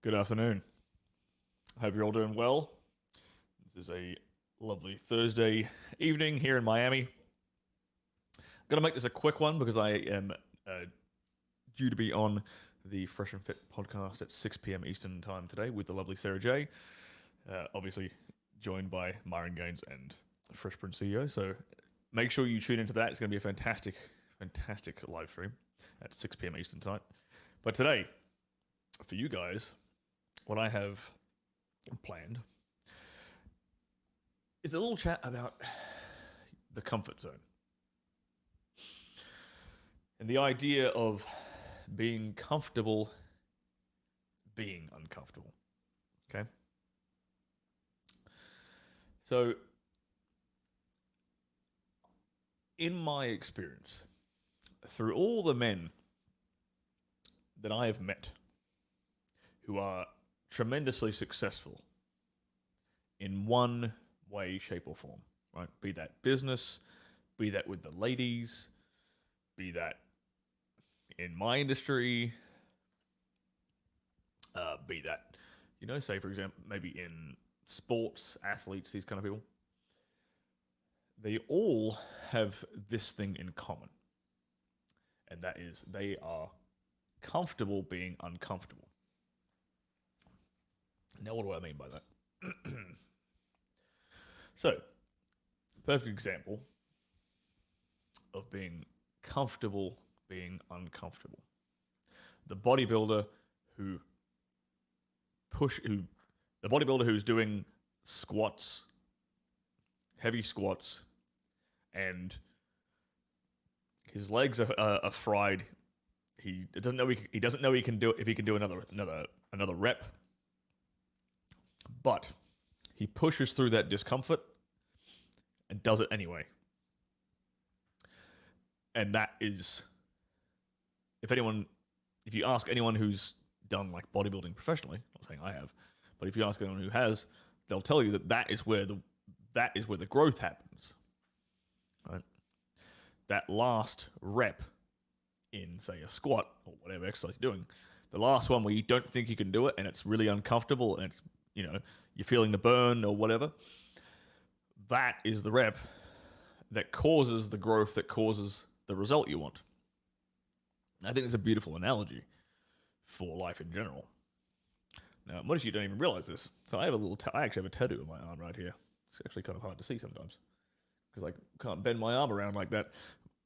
Good afternoon. Hope you're all doing well. This is a lovely Thursday evening here in Miami. I'm going to make this a quick one because I am due to be on the Fresh and Fit podcast at 6 p.m. Eastern time today with the lovely Sarah J. Obviously joined by Myron Gaines and Fresh Prince CEO. So make sure you tune into that. It's going to be a fantastic live stream at 6 p.m. Eastern time. But today, for you guys, what I have planned is a little chat about the comfort zone and the idea of being comfortable being uncomfortable. Okay? So, in my experience, through all the men that I have met who are tremendously successful in one way, shape, or form, right? Be that business, be that with the ladies, be that in my industry, be that, say for example, maybe in sports, athletes, these kind of people. They all have this thing in common, and that is they are comfortable being uncomfortable. Now, what do I mean by that? So, perfect example of being comfortable being uncomfortable. The bodybuilder who the bodybuilder who's doing squats, heavy squats, and his legs are fried. He doesn't know he doesn't know he can do it if he can do another rep, but he pushes through that discomfort and does it anyway. And that is, if you ask anyone who's done like bodybuilding professionally, not saying I have, but if you ask anyone who has, they'll tell you that is where the growth happens. Right? That last rep in, say, a squat or whatever exercise you're doing, the last one where you don't think you can do it and it's really uncomfortable and it's, you're feeling the burn or whatever, that is the rep that causes the growth, that causes the result you want. I think it's a beautiful analogy for life in general. Now, most of you don't even realize this. So I actually have a tattoo on my arm right here. It's actually kind of hard to see sometimes because I can't bend my arm around like that.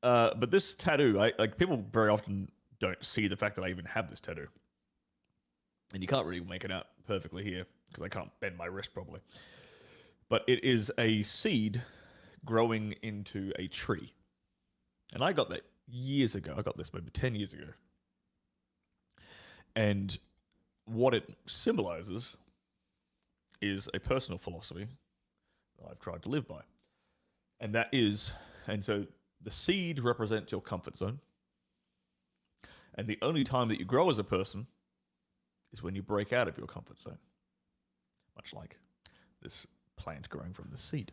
But this tattoo, people very often don't see the fact that I even have this tattoo. And you can't really make it out perfectly here because I can't bend my wrist properly. But it is a seed growing into a tree. And I got that years ago. I got this maybe 10 years ago. And what it symbolizes is a personal philosophy that I've tried to live by. And so the seed represents your comfort zone. And the only time that you grow as a person is when you break out of your comfort zone. Much like this plant growing from the seed.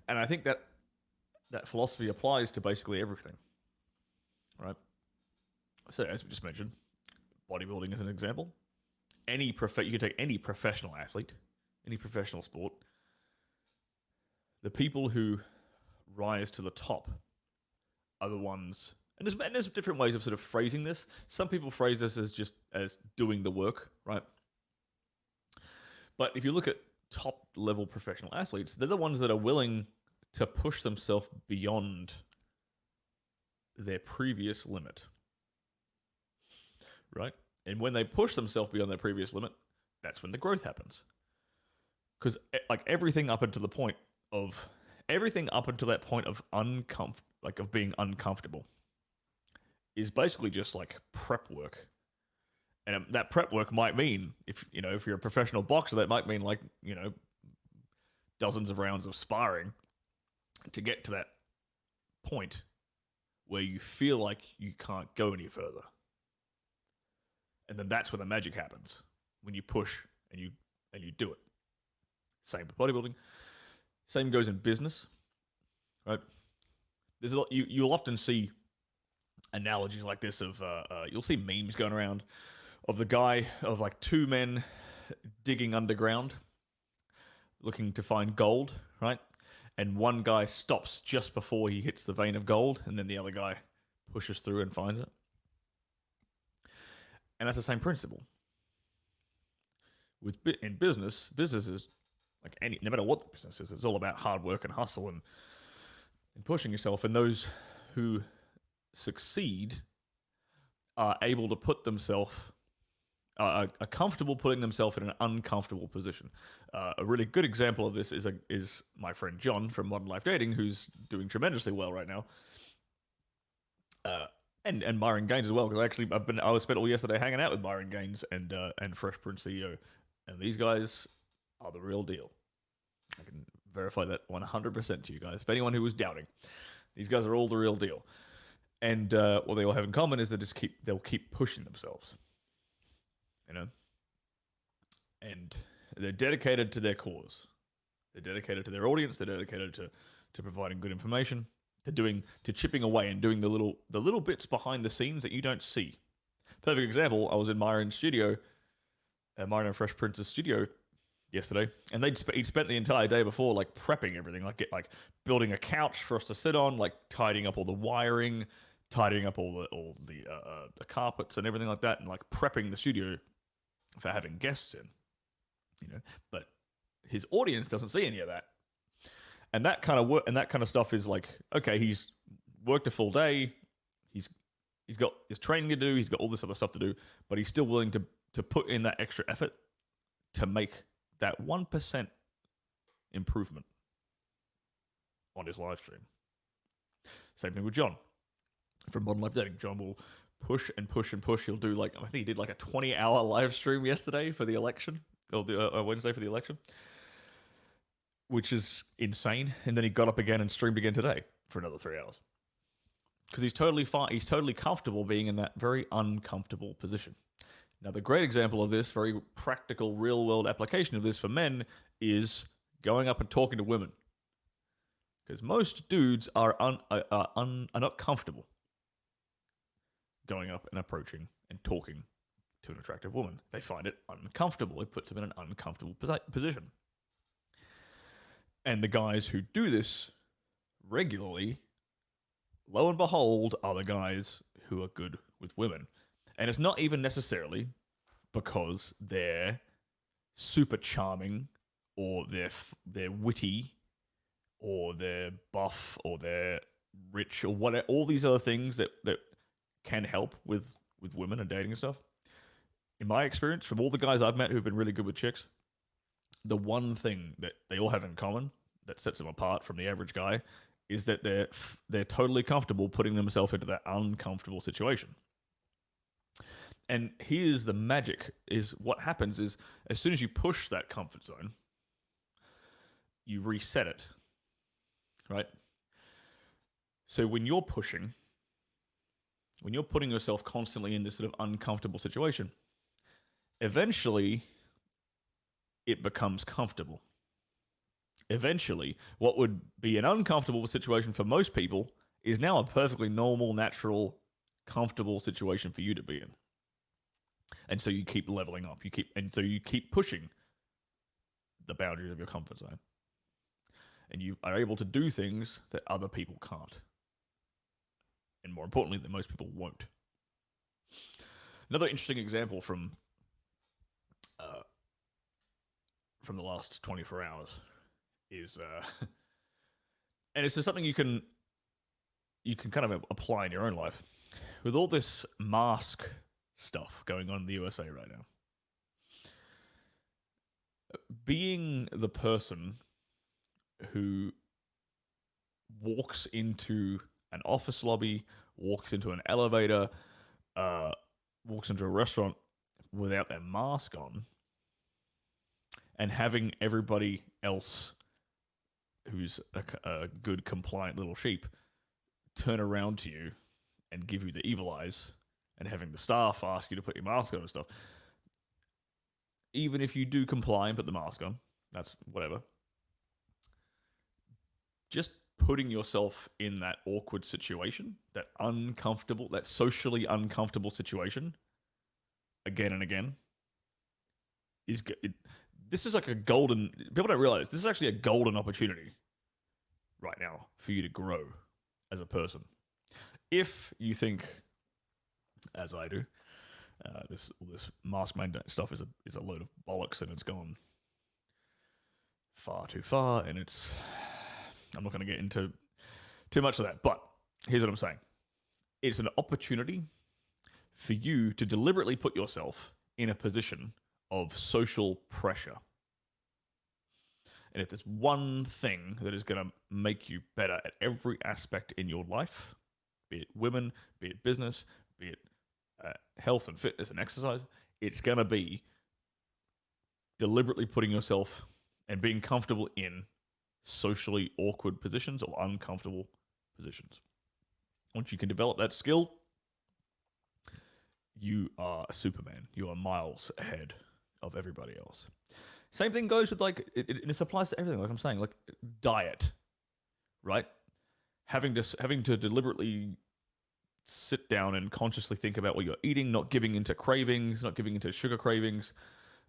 And I think that philosophy applies to basically everything. Right? So as we just mentioned, bodybuilding is an example. You can take any professional athlete, any professional sport. The people who rise to the top are the ones, and there's different ways of sort of phrasing this. Some people phrase this as just as doing the work, right? But if you look at top level professional athletes, they're the ones that are willing to push themselves beyond their previous limit, right? And when they push themselves beyond their previous limit, that's when the growth happens. Because like everything up until that point of of being uncomfortable is basically just like prep work. And that prep work might mean, if you're a professional boxer, that might mean like, dozens of rounds of sparring to get to that point where you feel like you can't go any further. And then that's when the magic happens, when you push and you do it. Same with bodybuilding. Same goes in business, right? There's a lot. You'll often see analogies like this of you'll see memes going around of the guy of like two men digging underground looking to find gold, right? And one guy stops just before he hits the vein of gold, and then the other guy pushes through and finds it. And that's the same principle. In businesses like any, no matter what the business is, it's all about hard work and hustle and pushing yourself. And those who succeed are able to put themselves are comfortable putting themselves in an uncomfortable position. A really good example of this is my friend John from Modern Life Dating, who's doing tremendously well right now. And Myron Gaines as well, because actually I was spent all yesterday hanging out with Myron Gaines and Fresh Prince CEO, and these guys are the real deal. I can verify that 100% to you guys. If anyone who was doubting, these guys are all the real deal. And what they all have in common is they'll keep pushing themselves. You know, and they're dedicated to their cause. They're dedicated to their audience. They're dedicated to providing good information. To chipping away and doing the little bits behind the scenes that you don't see. Perfect example. I was in Myron's studio, Myron and Fresh Prince's studio yesterday, and he'd spent the entire day before like prepping everything, like building a couch for us to sit on, like tidying up all the wiring, tidying up all the carpets and everything like that, and like prepping the studio for having guests in, you know. But his audience doesn't see any of that, and that kind of work and that kind of stuff is like, okay, he's worked a full day, he's got his training to do, he's got all this other stuff to do, but he's still willing to put in that extra effort to make that 1% improvement on his live stream. Same thing with John from Modern Life Dating. John will push and push and push. He'll do like, I think he did like a 20-hour live stream yesterday for the election, or the Wednesday for the election, which is insane. And then he got up again and streamed again today for another 3 hours because he's totally fine. He's totally comfortable being in that very uncomfortable position. Now, the great example of this, very practical, real-world application of this for men, is going up and talking to women. Because most dudes are not comfortable going up and approaching and talking to an attractive woman. They find it uncomfortable. It puts them in an uncomfortable position. And the guys who do this regularly, lo and behold, are the guys who are good with women. And it's not even necessarily because they're super charming or they're witty or they're buff or they're rich or whatever, all these other things that can help with women and dating and stuff. In my experience, from all the guys I've met who've been really good with chicks, the one thing that they all have in common that sets them apart from the average guy is that they're totally comfortable putting themselves into that uncomfortable situation. And here's the magic: is what happens is as soon as you push that comfort zone, you reset it, right? So when you're pushing, when you're putting yourself constantly in this sort of uncomfortable situation, eventually it becomes comfortable. Eventually, what would be an uncomfortable situation for most people is now a perfectly normal, natural, comfortable situation for you to be in. And so you keep leveling up. So you keep pushing the boundaries of your comfort zone. And you are able to do things that other people can't. And more importantly, that most people won't. Another interesting example from the last 24 hours is, and it's just something you can kind of apply in your own life. With all this mask stuff going on in the USA right now, being the person who walks into an office lobby, walks into an elevator, walks into a restaurant without their mask on, and having everybody else who's a good, compliant little sheep turn around to you and give you the evil eyes, and having the staff ask you to put your mask on and stuff. Even if you do comply and put the mask on, that's whatever. Just putting yourself in that awkward situation, that socially uncomfortable situation, again and again this is like a golden. People don't realize this is actually a golden opportunity right now for you to grow as a person. If you think, as I do, this mask mandate stuff is a load of bollocks and it's gone far too far, and I'm not going to get into too much of that. But here's what I'm saying: it's an opportunity for you to deliberately put yourself in a position of social pressure. And if there's one thing that is going to make you better at every aspect in your life, be it women, be it business, be it health and fitness and exercise, it's going to be deliberately putting yourself and being comfortable in socially awkward positions or uncomfortable positions. Once you can develop that skill, you are a Superman. You are miles ahead of everybody else. Same thing goes with this applies to everything. Like I'm saying, like diet, right? Having to deliberately sit down and consciously think about what you're eating, not giving into cravings, not giving into sugar cravings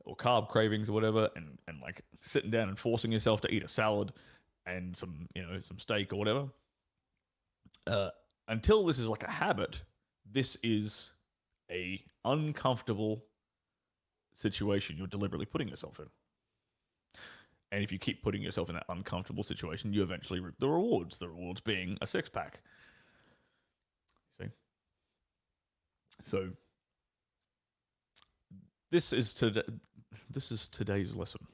or carb cravings or whatever, and like sitting down and forcing yourself to eat a salad and some steak or whatever. Until this is like a habit, this is a uncomfortable situation you're deliberately putting yourself in. And if you keep putting yourself in that uncomfortable situation, you eventually reap the rewards. The rewards being a six-pack. See? So this is today's lesson: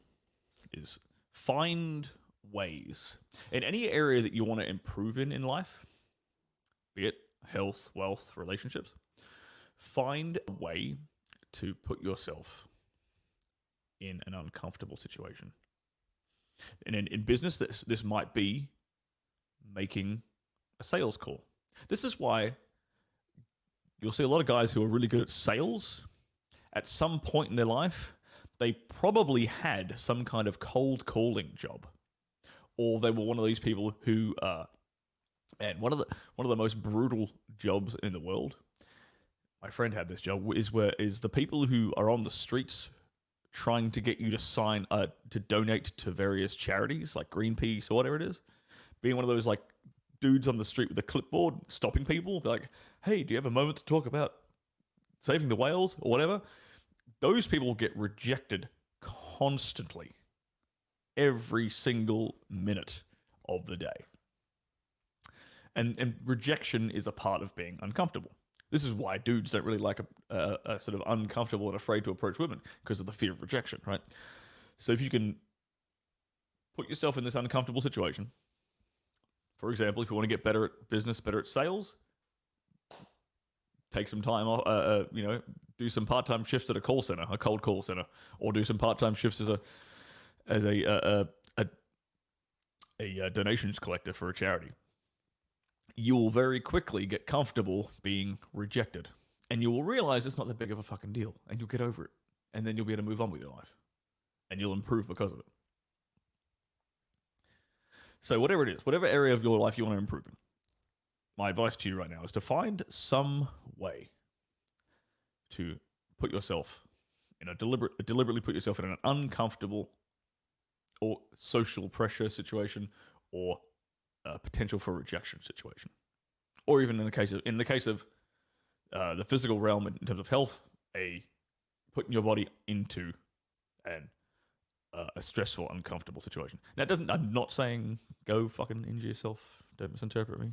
is find ways in any area that you want to improve in life, be it health, wealth, relationships. Find a way to put yourself in an uncomfortable situation. And in business, this might be making a sales call. This is why you'll see a lot of guys who are really good at sales. At some point in their life, they probably had some kind of cold calling job, or they were one of these people who, and one of the most brutal jobs in the world. My friend had this job. Is the people who are on the streets trying to get you to sign to donate to various charities like Greenpeace or whatever it is, being one of those like dudes on the street with a clipboard stopping people, like, hey, do you have a moment to talk about saving the whales or whatever? Those people get rejected constantly, every single minute of the day. And rejection is a part of being uncomfortable. This is why dudes don't really like a sort of uncomfortable and afraid to approach women, because of the fear of rejection, right? So if you can put yourself in this uncomfortable situation, for example, if you want to get better at business, better at sales, take some time off, do some part-time shifts at a call center, a cold call center, or do some part-time shifts as a donations collector for a charity. You will very quickly get comfortable being rejected. And you will realize it's not that big of a fucking deal. And you'll get over it. And then you'll be able to move on with your life. And you'll improve because of it. So whatever it is, whatever area of your life you want to improve in, my advice to you right now is to find some way to put yourself in deliberately put yourself in an uncomfortable or social pressure situation, or potential for rejection situation, or even in the case of the physical realm in terms of health, putting your body into a stressful, uncomfortable situation. Now, I'm not saying go fucking injure yourself. Don't misinterpret me.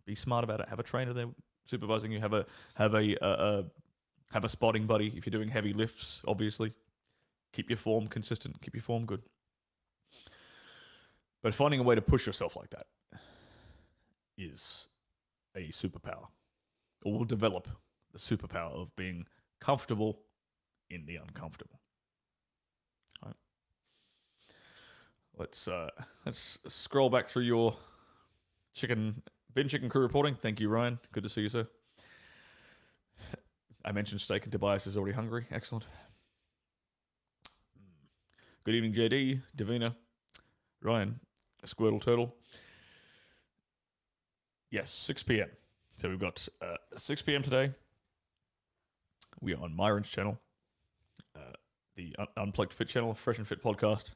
Be smart about it. Have a trainer there supervising you. Have a spotting buddy if you're doing heavy lifts. Obviously, keep your form consistent. Keep your form good. But finding a way to push yourself like that is a superpower, or will develop the superpower of being comfortable in the uncomfortable. All right. Let's scroll back through your chicken crew reporting. Thank you, Ryan. Good to see you, sir. I mentioned steak, and Tobias is already hungry. Excellent. Good evening, JD, Davina, Ryan, Squirtle Turtle. Yes, 6 p.m. So we've got 6 p.m. today. We are on Myron's channel. the Unplugged Fit channel, Fresh and Fit podcast,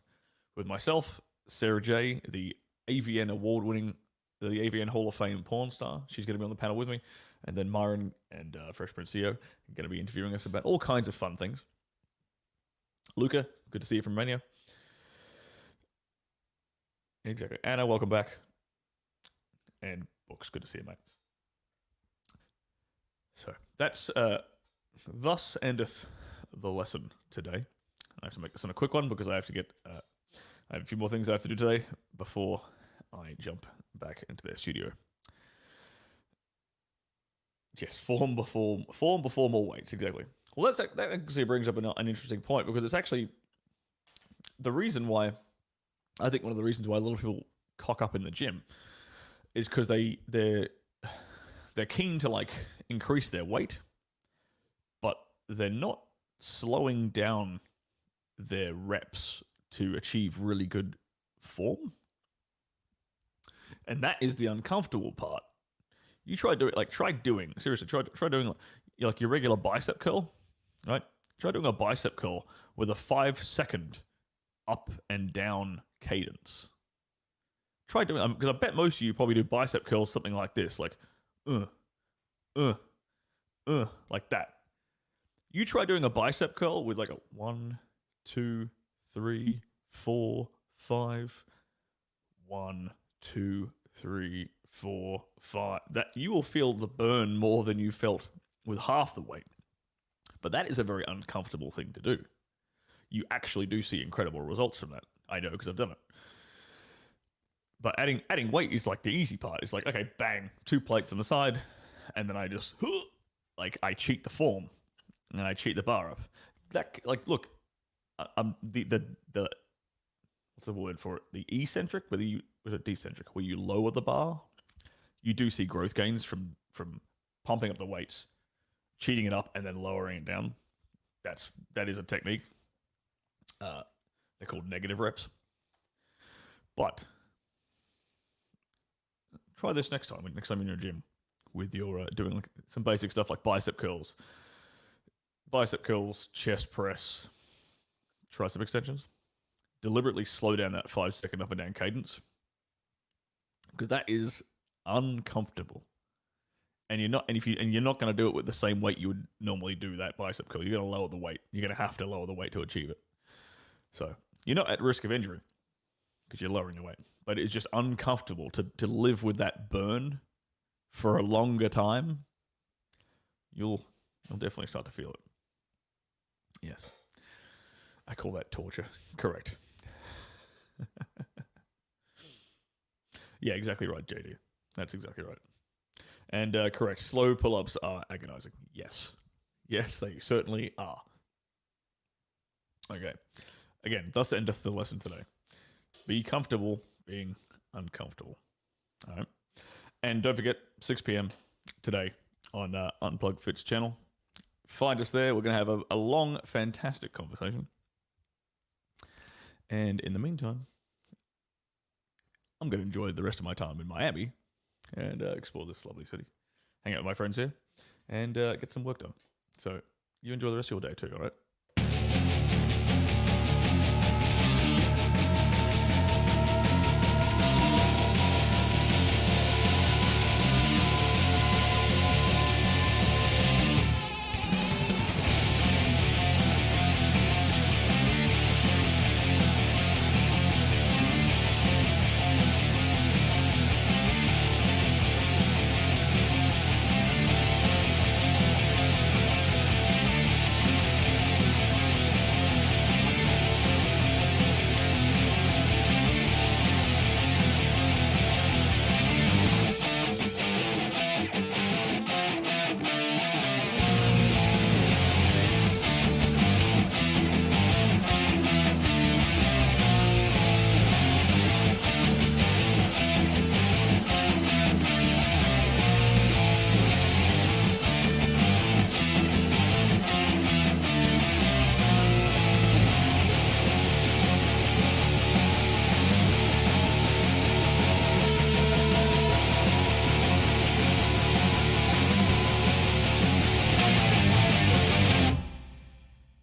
with myself, Sarah J, the AVN award-winning, the AVN Hall of Fame porn star. She's going to be on the panel with me. And then Myron and Fresh Prince CEO are going to be interviewing us about all kinds of fun things. Luca, good to see you from Romania. Exactly. Anna, welcome back. And Books, good to see you, mate. So that's thus endeth the lesson today. I have to make this one a quick one because I have to get I have a few more things I have to do today before I jump back into their studio. Yes, form before more weights, exactly. Well, that actually brings up an interesting point because it's actually the reason why I think one of the reasons why a lot of people cock up in the gym is because they're keen to like increase their weight, but they're not slowing down their reps to achieve really good form. And that is the uncomfortable part. You try doing like your regular bicep curl, right? Try doing a bicep curl with a 5-second up and down cadence. Try doing because I bet most of you probably do bicep curls something like this, like like that. You try doing a bicep curl with like a 1, 2, 3, 4, 5, 1, 2, 3, 4, 5. That you will feel the burn more than you felt with half the weight. But that is a very uncomfortable thing to do. You actually do see incredible results from that. I know because I've done it. But adding weight is like the easy part. It's like, okay, bang, 2 plates on the side, and then I just like I cheat the form and I cheat the bar up. That look, I'm the what's the word for it? The eccentric, was it decentric, where you lower the bar, you do see growth gains from pumping up the weights, cheating it up, and then lowering it down. That is a technique. They're called negative reps. But try this next time in your gym with your doing like some basic stuff like bicep curls, chest press, tricep extensions. Deliberately slow down that 5-second up and down cadence because that is uncomfortable. And you're not going to do it with the same weight you would normally do that bicep curl. You're going to lower the weight. You're going to have to lower the weight to achieve it. So you're not at risk of injury because you're lowering your weight, but it's just uncomfortable to live with that burn for a longer time. You'll definitely start to feel it. Yes. I call that torture. Correct. Yeah, exactly right, JD. That's exactly right. And correct, slow pull-ups are agonizing. Yes. Yes, they certainly are. Okay. Again, thus endeth the lesson today. Be comfortable being uncomfortable. All right. And don't forget, 6 p.m. today on Unplugged Fit's channel. Find us there. We're going to have a long, fantastic conversation. And in the meantime, I'm going to enjoy the rest of my time in Miami and explore this lovely city. Hang out with my friends here and get some work done. So you enjoy the rest of your day too, all right?